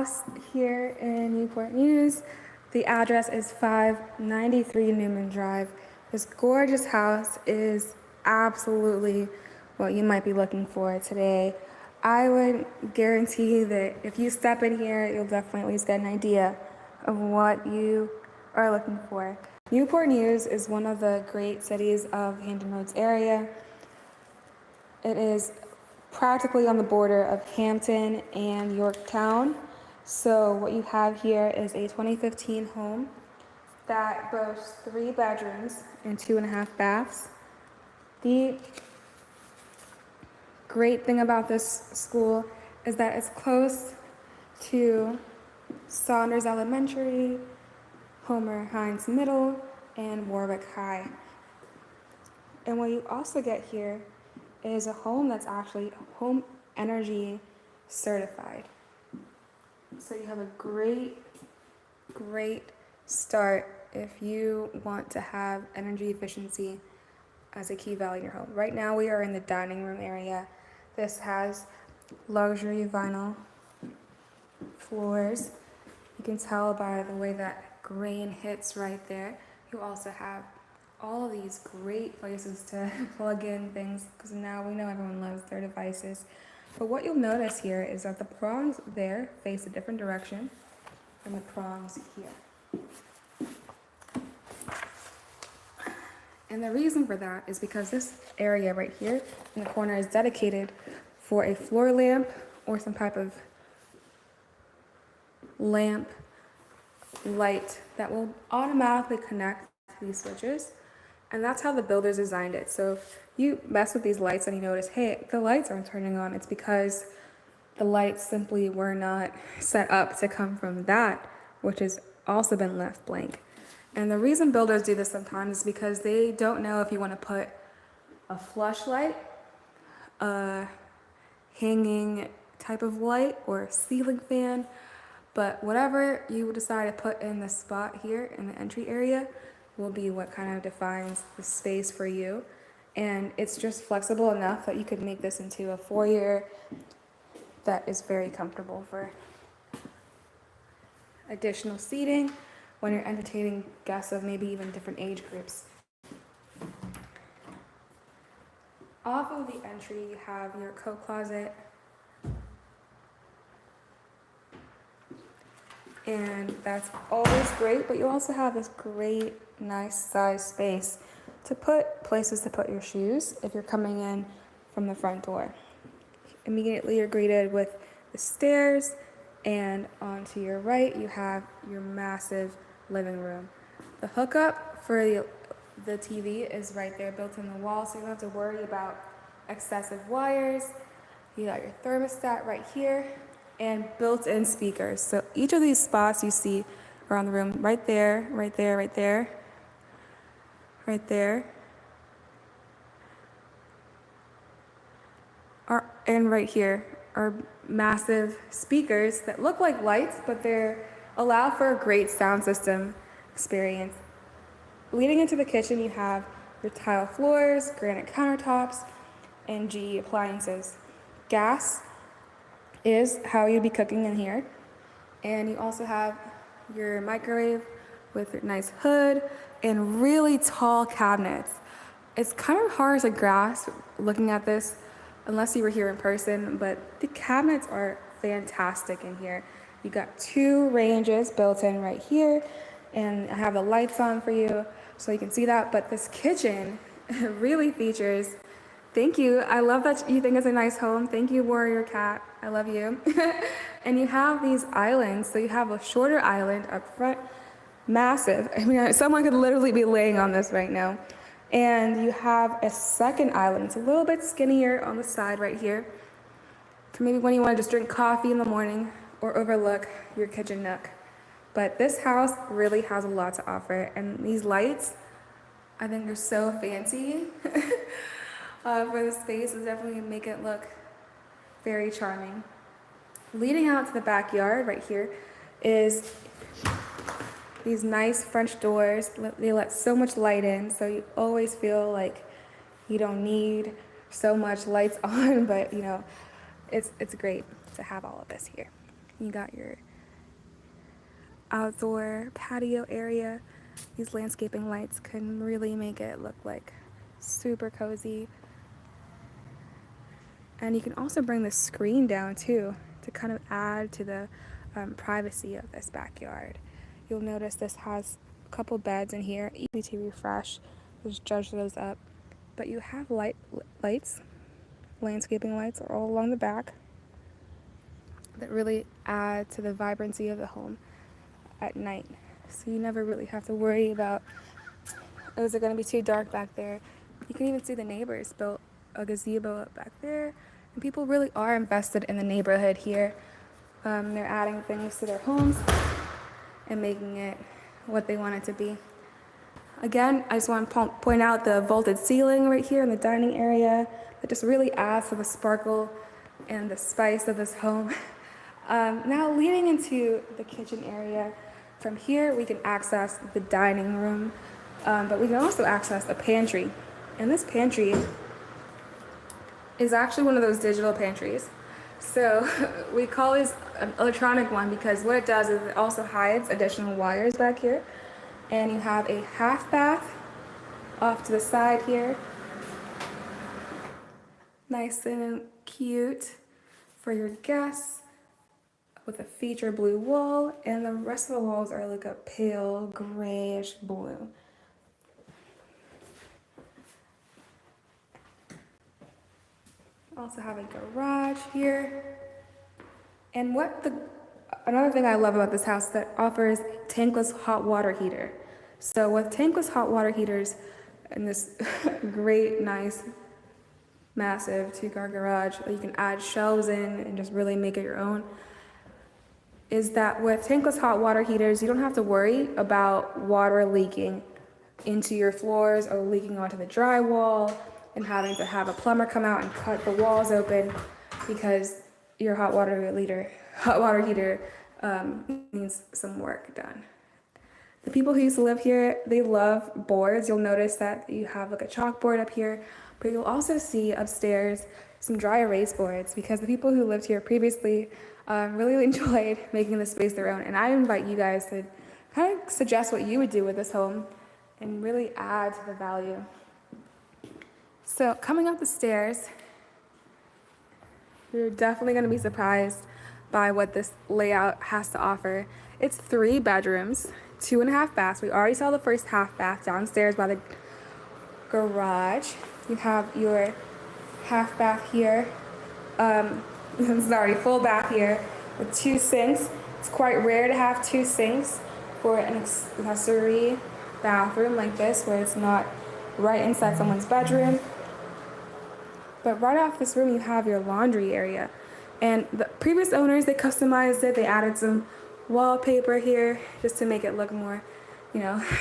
house here in Newport News. The address is 593 Newman Drive. This gorgeous house is absolutely what you might be looking for today. I would guarantee that if you step in here, you'll definitely at least get an idea of what you are looking for. Newport News is one of the great cities of Hampton Roads area. It is practically on the border of Hampton and Yorktown. So what you have here is a 2015 home that boasts 3 bedrooms and 2.5 baths. The great thing about this school is that it's close to Saunders Elementary, Homer Hines Middle, and Warwick High. And what you also get here is a home that's actually home energy certified. So you have a great start if you want to have energy efficiency as a key value in your home. Right now we are in the dining room area. This has luxury vinyl floors. You can tell by the way that grain hits right there. You also have all of these great places to plug in things, because now we know everyone loves their devices. But what you'll notice here is that the prongs there face a different direction than the prongs here. And the reason for that is because this area right here in the corner is dedicated for a floor lamp or some type of lamp light that will automatically connect to these switches. And that's how the builders designed it. So if you mess with these lights and you notice, hey, the lights aren't turning on, it's because the lights simply were not set up to come from that, which has also been left blank. And the reason builders do this sometimes is because they don't know if you want to put a flush light, a hanging type of light, or a ceiling fan. But whatever you decide to put in the spot here in the entry area will be what kind of defines the space for you. And it's just flexible enough that you could make this into a foyer that is very comfortable for additional seating when you're entertaining guests of maybe even different age groups. Off of the entry, you have your coat closet. And that's always great, but you also have this great, nice size space to put places to put your shoes if you're coming in from the front door. Immediately you're greeted with the stairs, and onto your right you have your massive living room. The hookup for the TV is right there built in the wall, so you don't have to worry about excessive wires. You got your thermostat right here and built-in speakers. So each of these spots you see around the room, right there, right there, right there, right there, and right here are massive speakers that look like lights, but they're allow for a great sound system experience. Leading into the kitchen, you have your tile floors, granite countertops, and GE appliances. Gas is how you'd be cooking in here. And you also have your microwave with a nice hood and really tall cabinets. It's kind of hard to grasp looking at this unless you were here in person, but the cabinets are fantastic in here. You got 2 ranges built in right here, and I have the lights on for you so you can see that. But this kitchen really features, thank you, I love that you think it's a nice home. Thank you, Warrior Cat, I love you. And you have these islands, so you have a shorter island up front, massive. I mean, someone could literally be laying on this right now. And you have a second island. It's a little bit skinnier on the side right here, for maybe when you want to just drink coffee in the morning or overlook your kitchen nook. But this house really has a lot to offer, and these lights, I think, are so fancy for the space. It definitely make it look very charming. Leading out to the backyard right here is these nice French doors. They let so much light in, so you always feel like you don't need so much lights on, but you know, it's great to have all of this here. You got your outdoor patio area. These landscaping lights can really make it look like super cozy. And you can also bring the screen down too to kind of add to the privacy of this backyard. You'll notice this has a couple beds in here, easy to refresh. Just judge those up. But you have lights, landscaping lights all along the back that really add to the vibrancy of the home at night. So you never really have to worry about, oh, is it going to be too dark back there? You can even see the neighbors built a gazebo up back there. And people really are invested in the neighborhood here. They're adding things to their homes and making it what they want it to be. Again, I just want to point out the vaulted ceiling right here in the dining area that just really adds to the sparkle and the spice of this home. Now leading into the kitchen area, from here we can access the dining room, but we can also access the pantry. And this pantry is actually one of those digital pantries. So we call this an electronic one because what it does is it also hides additional wires back here. And you have a half bath off to the side here. Nice and cute for your guests with a feature blue wall, and the rest of the walls are like a pale grayish blue. Also have a garage here. And another thing I love about this house that offers tankless hot water heater. So with tankless hot water heaters and this great, nice, massive 2-car garage that you can add shelves in and just really make it your own, is that with tankless hot water heaters, you don't have to worry about water leaking into your floors or leaking onto the drywall and having to have a plumber come out and cut the walls open because your hot water heater needs some work done. The people who used to live here, they love boards. You'll notice that you have like a chalkboard up here, but you'll also see upstairs some dry erase boards because the people who lived here previously really enjoyed making the space their own. And I invite you guys to kind of suggest what you would do with this home and really add to the value. So coming up the stairs, you're definitely going to be surprised by what this layout has to offer. It's 3 bedrooms, 2.5 baths. We already saw the first half bath downstairs by the garage. You have your half bath here. Full bath here with 2 sinks. It's quite rare to have 2 sinks for an accessory bathroom like this where it's not right inside someone's bedroom. But right off this room, you have your laundry area. And the previous owners, they customized it. They added some wallpaper here just to make it look more,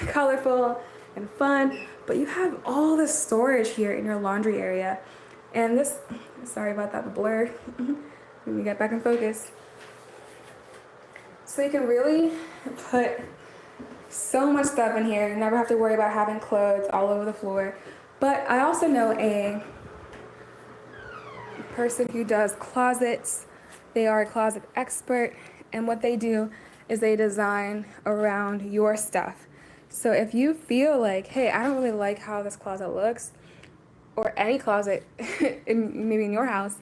colorful and fun. But you have all this storage here in your laundry area. And this, sorry about that, the blur. Let me get back in focus. So you can really put so much stuff in here. You never have to worry about having clothes all over the floor. But I also know a person who does closets. They are a closet expert, and what they do is they design around your stuff. So if you feel like, hey, I don't really like how this closet looks, or any closet maybe in your house,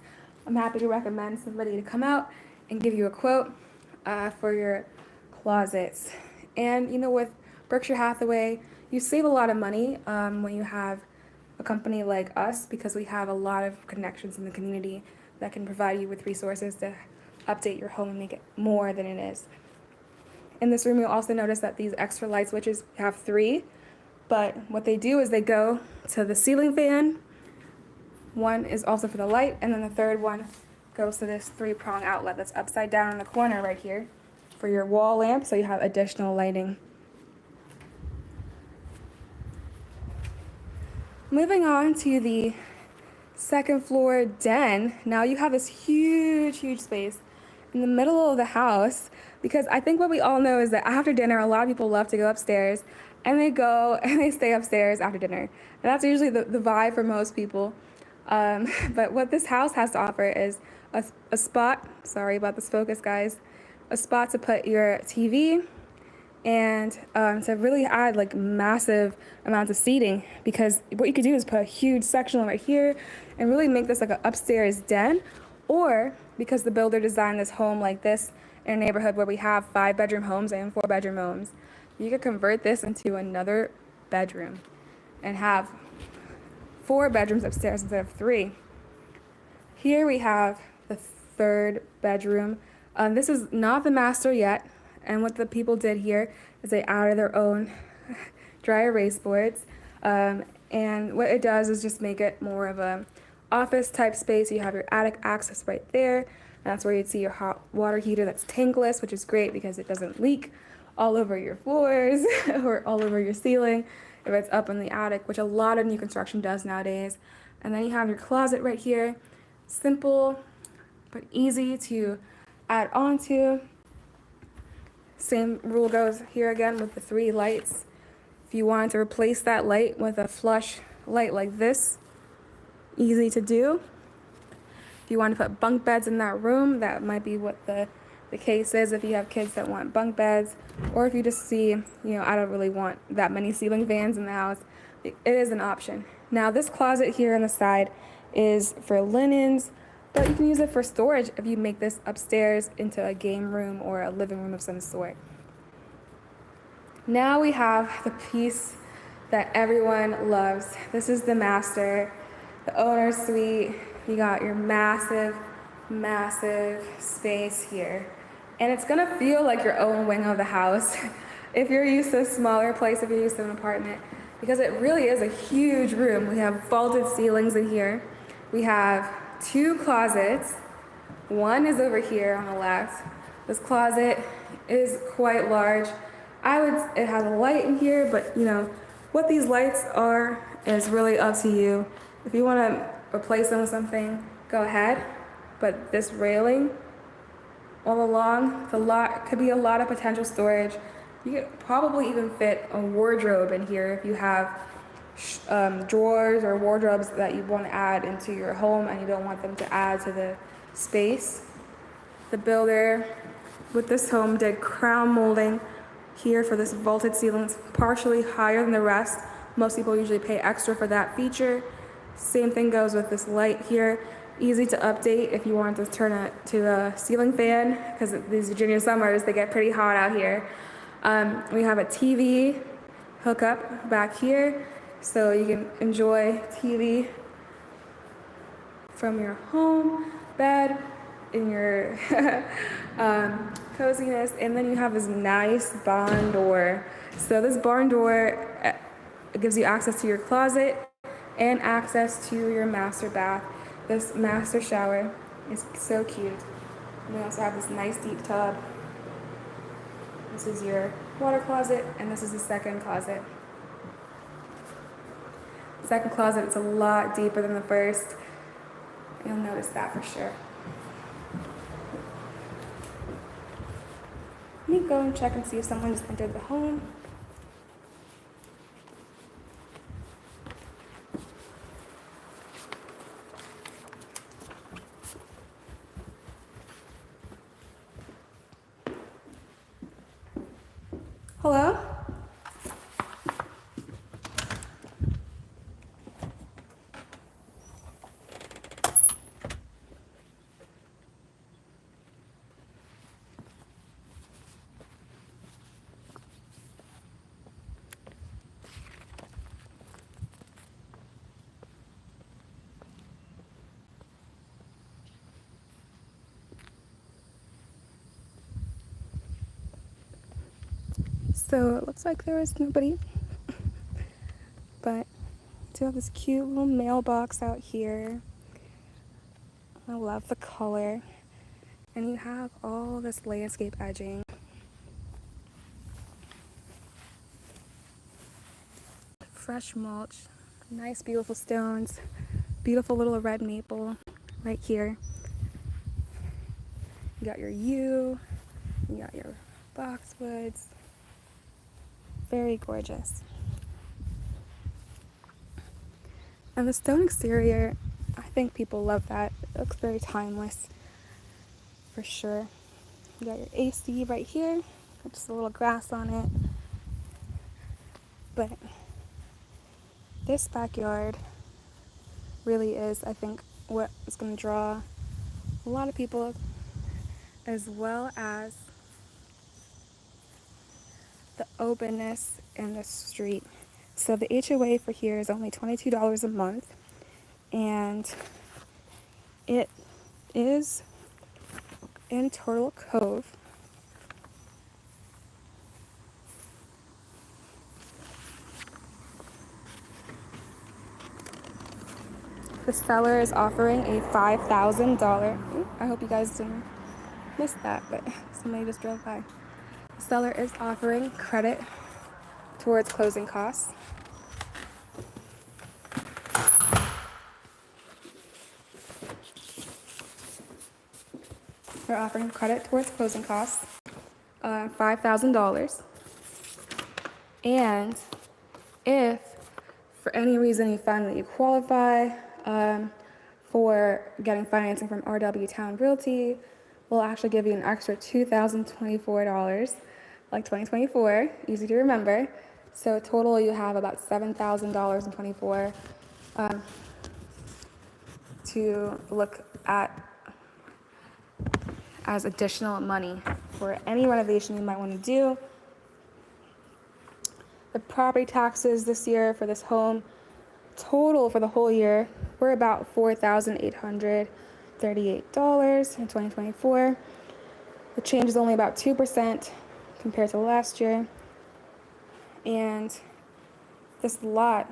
I'm happy to recommend somebody to come out and give you a quote for your closets. And with Berkshire Hathaway, you save a lot of money when you have a company like us because we have a lot of connections in the community that can provide you with resources to update your home and make it more than it is. In this room, you'll also notice that these extra light switches have 3, but what they do is they go to the ceiling fan. One is also for the light, and then the third one goes to this 3-prong outlet that's upside down in the corner right here for your wall lamp, so you have additional lighting. Moving on to the second floor den, now you have this huge space in the middle of the house because I think what we all know is that after dinner, a lot of people love to go upstairs and they go and they stay upstairs after dinner. And that's usually the vibe for most people. But what this house has to offer is a spot, sorry about this focus guys, a spot to put your TV, and to really add like massive amounts of seating, because what you could do is put a huge section right here and really make this like an upstairs den. Or because the builder designed this home like this in a neighborhood where we have 5-bedroom homes and 4-bedroom homes, you could convert this into another bedroom and have 4 bedrooms upstairs instead of 3. Here we have the 3rd bedroom. This is not the master yet, and what the people did here is they added their own dry erase boards, and what it does is just make it more of a office type space. You have your attic access right there, and that's where you'd see your hot water heater that's tankless, which is great because it doesn't leak all over your floors or all over your ceiling if it's up in the attic, which a lot of new construction does nowadays. And then you have your closet right here. Simple but easy to add on to. Same rule goes here again with the 3 lights. If you wanted to replace that light with a flush light like this, easy to do. If you want to put bunk beds in that room, that might be what the case is if you have kids that want bunk beds, or if you just see, I don't really want that many ceiling fans in the house, it is an option. Now this closet here on the side is for linens, but you can use it for storage if you make this upstairs into a game room or a living room of some sort. Now we have the piece that everyone loves. This is the master, the owner's suite. You got your massive, massive space here. And it's gonna feel like your own wing of the house if you're used to a smaller place, if you're used to an apartment, because it really is a huge room. We have vaulted ceilings in here. We have 2 closets. One is over here on the left. This closet is quite large. It has a light in here, but what these lights are is really up to you. If you want to replace them with something, go ahead. But this railing all along, could be a lot of potential storage. You could probably even fit a wardrobe in here if you have drawers or wardrobes that you want to add into your home and you don't want them to add to the space. The builder with this home did crown molding here for this vaulted ceiling. It's partially higher than the rest. Most people usually pay extra for that feature. Same thing goes with this light here. Easy to update if you want to turn it to a ceiling fan, because these Virginia summers, they get pretty hot out here. We have a TV hookup back here, so you can enjoy TV from your home, bed, in your coziness. And then you have this nice barn door. So this barn door gives you access to your closet and access to your master bath. This master shower is so cute. And we also have this nice deep tub. This is your water closet, and this is the second closet. The second closet is a lot deeper than the first. You'll notice that for sure. Let me go and check and see if someone just entered the home. Hello? So it looks like there was nobody, but I do have this cute little mailbox out here. I love the color. And you have all this landscape edging. Fresh mulch, nice beautiful stones, beautiful little red maple right here. You got your yew, you got your boxwoods. Very gorgeous. And the stone exterior, I think people love that. It looks very timeless, for sure. You got your AC right here. just a little grass on it. But this backyard really is, I think, what is going to draw a lot of people, as well as the openness in the street. So the HOA for here is only $22 a month, and it is in Turtle Cove. The seller is offering a $5,000. I hope you guys didn't miss that, but somebody just drove by. The seller is offering credit towards closing costs. They're offering credit towards closing costs, $5,000. And if for any reason you find that you qualify for getting financing from RW Town Realty, we'll actually give you an extra $2,024, like 2024, easy to remember. So total you have about $7,024 to look at as additional money for any renovation you might want to do. The property taxes this year for this home, total for the whole year, were about $4,838 in 2024. The change is only about 2% compared to last year. And this lot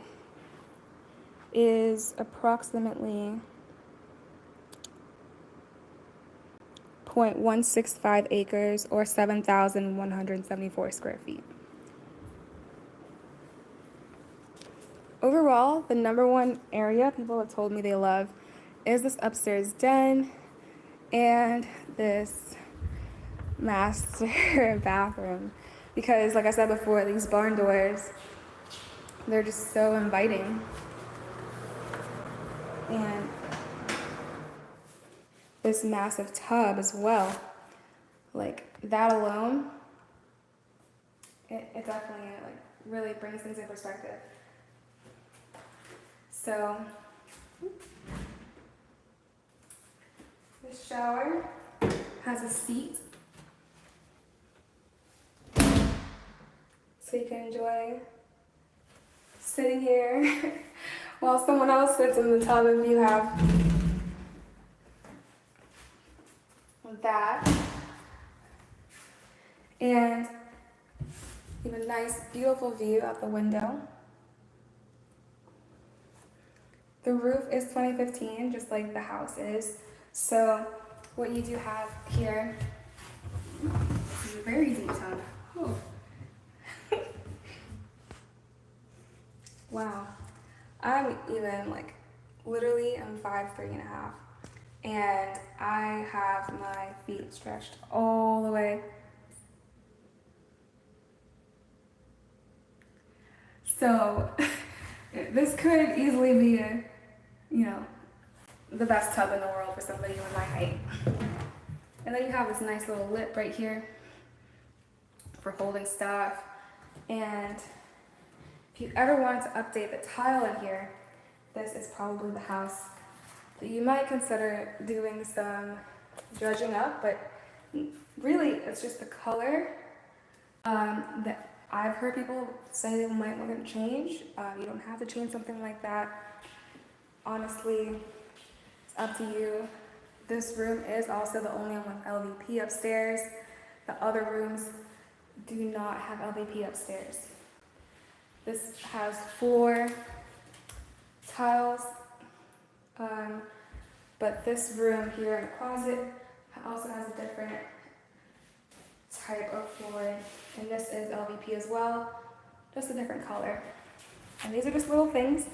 is approximately 0.165 acres or 7,174 square feet. Overall, the number one area people have told me they love is this upstairs den and this master bathroom. Because, like I said before, these barn doors, they're just so inviting. And this massive tub as well. Like, that alone, it definitely like really brings things in perspective. So, this shower has a seat, so you can enjoy sitting here while someone else sits in the tub if you have that. And you have a nice, beautiful view out the window. The roof is 2015, just like the house is. So what you do have here is a very deep tub. Oh. Wow. I'm even like, literally I'm 5'3.5", and I have my feet stretched all the way. So this could easily be the best tub in the world for somebody with my height. And then you have this nice little lip right here for holding stuff. And if you ever wanted to update the tile in here, this is probably the house that you might consider doing some dredging up, but really it's just the color that I've heard people say they might want to change. You don't have to change something like that. Honestly, it's up to you. This room is also the only one with LVP upstairs. The other rooms do not have LVP upstairs. This has 4 tiles, but this room here in the closet also has a different type of flooring, and this is LVP as well, just a different color. And these are just little things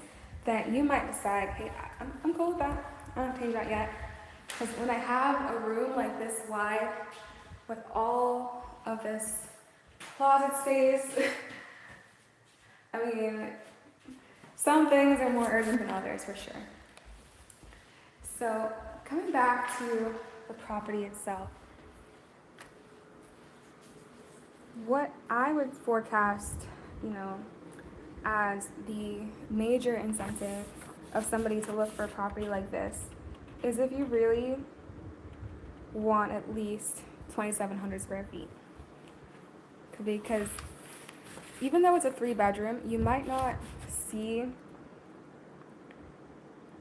that you might decide, hey, I'm cool with that. I don't have to change that yet. Because when I have a room like this wide with all of this closet space, I mean, some things are more urgent than others for sure. So coming back to the property itself, what I would forecast, you know, as the major incentive of somebody to look for a property like this is if you really want at least 2,700 square feet. Because even though it's a 3-bedroom, you might not see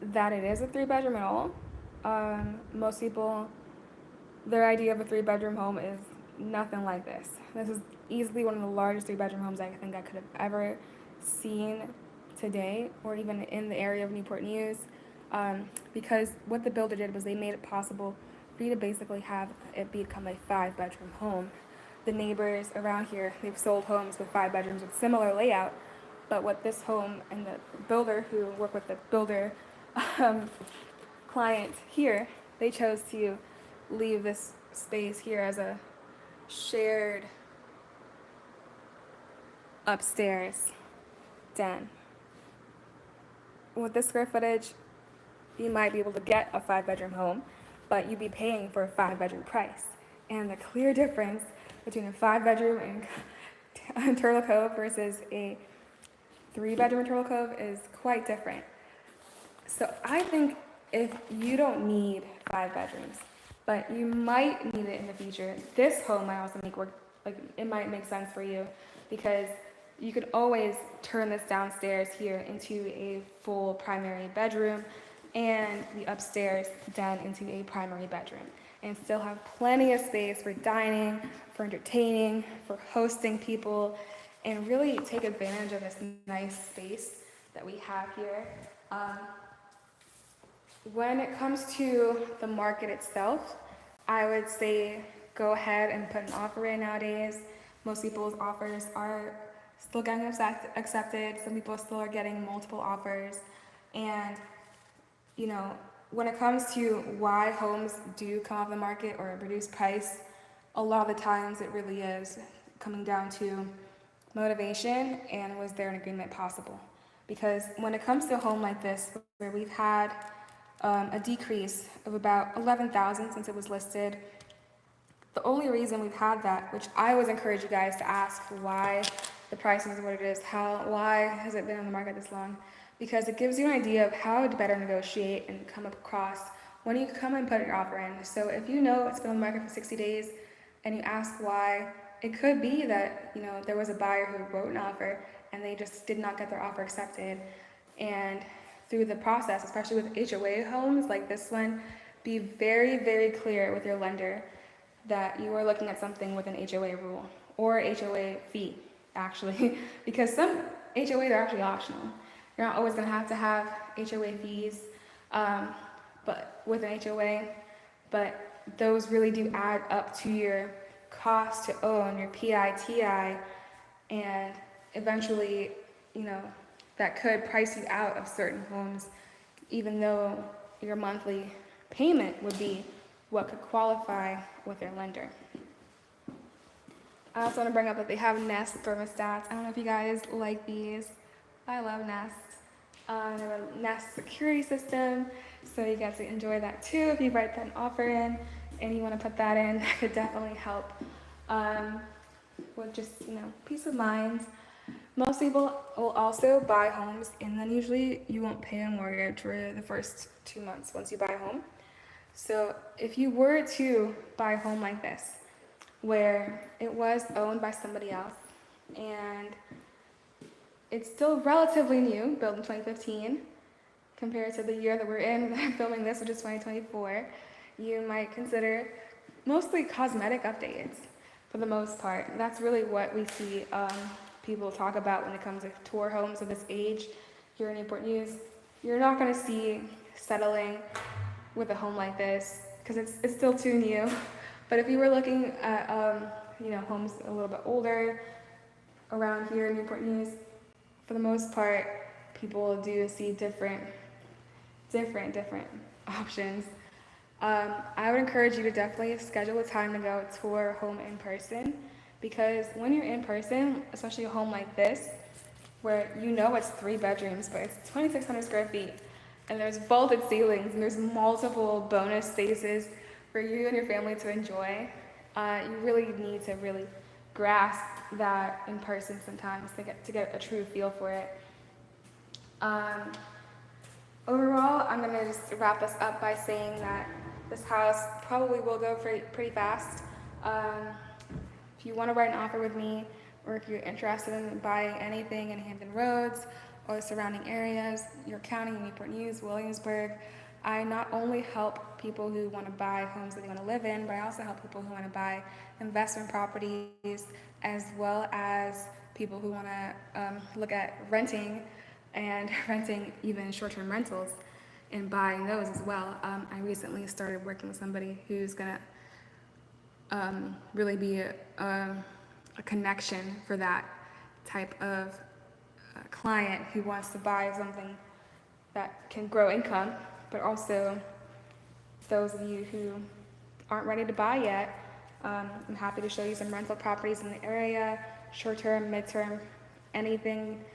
that it is a 3-bedroom at all. Most people, their idea of a 3-bedroom home is nothing like this. This is easily one of the largest 3-bedroom homes I think I could have ever seen today, or even in the area of Newport News, because what the builder did was they made it possible for you to basically have it become a 5-bedroom home. The neighbors around here, they've sold homes with 5 bedrooms with similar layout, but what this home and the builder who worked with the builder client here, they chose to leave this space here as a shared upstairs den. With this square footage, you might be able to get a 5-bedroom home, but you'd be paying for a 5-bedroom price. And the clear difference between a 5-bedroom in Turtle Cove versus a 3-bedroom in Turtle Cove is quite different. So I think if you don't need 5 bedrooms, but you might need it in the future, this home might also make work, like it might make sense for you, because you could always turn this downstairs here into a full primary bedroom and the upstairs den into a primary bedroom, and still have plenty of space for dining, for entertaining, for hosting people, and really take advantage of this nice space that we have here. When it comes to the market itself, I would say go ahead and put an offer in nowadays. Most people's offers are still getting accepted. Some people still are getting multiple offers. And, you know, when it comes to why homes do come off the market or reduce price, a lot of the times it really is coming down to motivation and was there an agreement possible. Because when it comes to a home like this, where we've had a decrease of about 11,000 since it was listed, the only reason we've had that, which I always encourage you guys to ask why the price is what it is, why has it been on the market this long? Because it gives you an idea of how to better negotiate and come across when you come and put your offer in. So if you know it's been on the market for 60 days and you ask why, it could be that, you know, there was a buyer who wrote an offer and they just did not get their offer accepted. And through the process, especially with HOA homes like this one, be very, very clear with your lender that you are looking at something with an HOA rule or HOA fee, actually, because some HOAs are actually optional. You're not always going to have HOA fees, but with an HOA, but those really do add up to your cost to own, your PI, and eventually, you know, that could price you out of certain homes, even though your monthly payment would be what could qualify with their lender. I also want to bring up that they have Nest thermostats. I don't know if you guys like these. I love Nest. They have a Nest security system, so you get to enjoy that too. If you write that offer in and you want to put that in, that could definitely help with just, you know, peace of mind. Most people will also buy homes, and then usually you won't pay a mortgage for the first 2 months once you buy a home. So if you were to buy a home like this, where it was owned by somebody else, and it's still relatively new, built in 2015, compared to the year that we're in, filming this, which is 2024, you might consider mostly cosmetic updates for the most part. That's really what we see people talk about when it comes to tour homes of this age here in Newport News. You're not going to see settling with a home like this because it's still too new. But if you were looking at you know, homes a little bit older around here in Newport News, for the most part, people do see different options. I would encourage you to definitely schedule a time to go tour a home in person, because when you're in person, especially a home like this, where you know it's 3 bedrooms, but it's 2,600 square feet, and there's vaulted ceilings, and there's multiple bonus spaces for you and your family to enjoy, you really need to really grasp that in person sometimes to get a true feel for it. Overall, I'm gonna just wrap us up by saying that this house probably will go pretty fast. If you want to write an offer with me, or if you're interested in buying anything in Hampton Roads or the surrounding areas, York County, Newport News, Williamsburg, I not only help people who want to buy homes that they want to live in, but I also help people who want to buy investment properties, as well as people who want to look at renting and renting even short-term rentals and buying those as well. I recently started working with somebody who's gonna really be a connection for that type of client who wants to buy something that can grow income, but also those of you who aren't ready to buy yet. I'm happy to show you some rental properties in the area, short-term, mid-term, anything.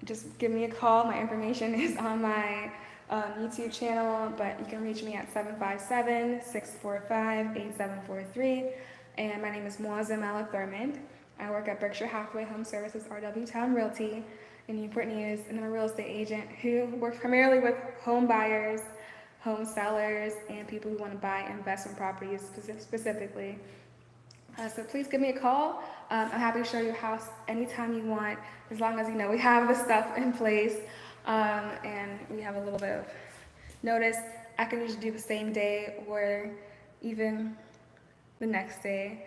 Just give me a call. My information is on my YouTube channel, but you can reach me at 757-645-8743. And my name is Mwazomela Thurmond. I work at Berkshire Hathaway Home Services, RW Town Realty in Newport News, and I'm a real estate agent who works primarily with home buyers, home sellers, and people who want to buy investment properties specifically. So please give me a call. I'm happy to show you a house anytime you want, as long as you know we have the stuff in place and we have a little bit of notice. I can usually do the same day or even the next day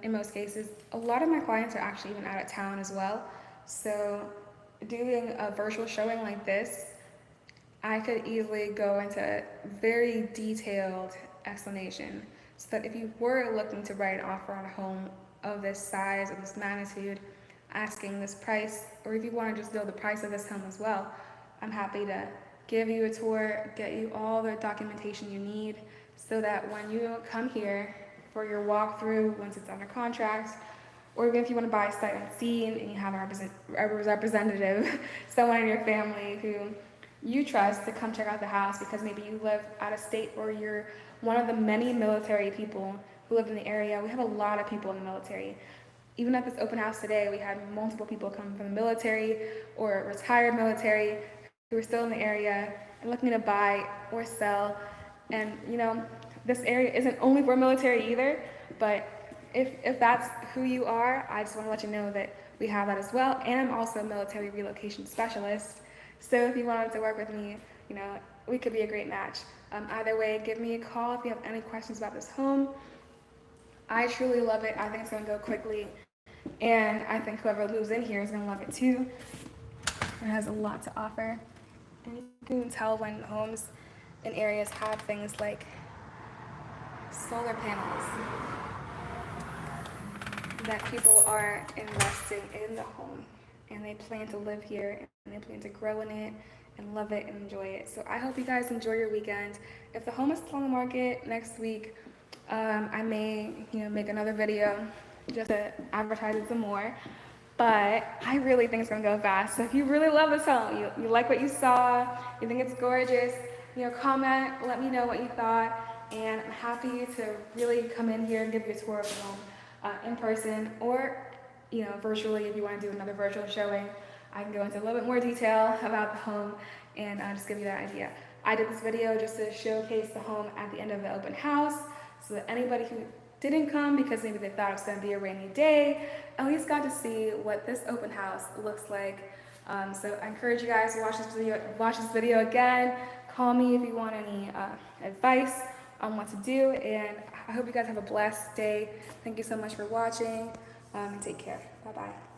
in most cases. A lot of my clients are actually even out of town as well. So doing a virtual showing like this, I could easily go into very detailed explanation, so that if you were looking to write an offer on a home of this size, of this magnitude, asking this price, or if you want to just know the price of this home as well, I'm happy to give you a tour, get you all the documentation you need, so that when you come here for your walkthrough, once it's under contract, or even if you want to buy sight unseen and you have a representative, someone in your family who you trust to come check out the house because maybe you live out of state or you're one of the many military people who live in the area. We have a lot of people in the military. Even at this open house today, we had multiple people come from the military or retired military who are still in the area and looking to buy or sell. And you know, this area isn't only for military either, but if that's who you are, I just want to let you know that we have that as well. And I'm also a military relocation specialist. So if you wanted to work with me, you know, we could be a great match. Either way, give me a call if you have any questions about this home. I truly love it. I think it's going to go quickly. And I think whoever moves in here is going to love it too. It has a lot to offer. And you can tell when homes in areas have things like solar panels, that people are investing in the home and they plan to live here and they plan to grow in it and love it and enjoy it. So I hope you guys enjoy your weekend. If the home is still on the market next week, I may make another video just to advertise it some more. But I really think it's gonna go fast. So if you really love this home, you like what you saw, you think it's gorgeous, comment, let me know what you thought. And I'm happy to really come in here and give you a tour of the home in person, or virtually if you want to do another virtual showing. I can go into a little bit more detail about the home and just give you that idea. I did this video just to showcase the home at the end of the open house, so that anybody who didn't come because maybe they thought it was going to be a rainy day, at least got to see what this open house looks like. So I encourage you guys to watch this video again. Call me if you want any advice on what to do, and I hope you guys have a blessed day. Thank you so much for watching, and take care. Bye-bye.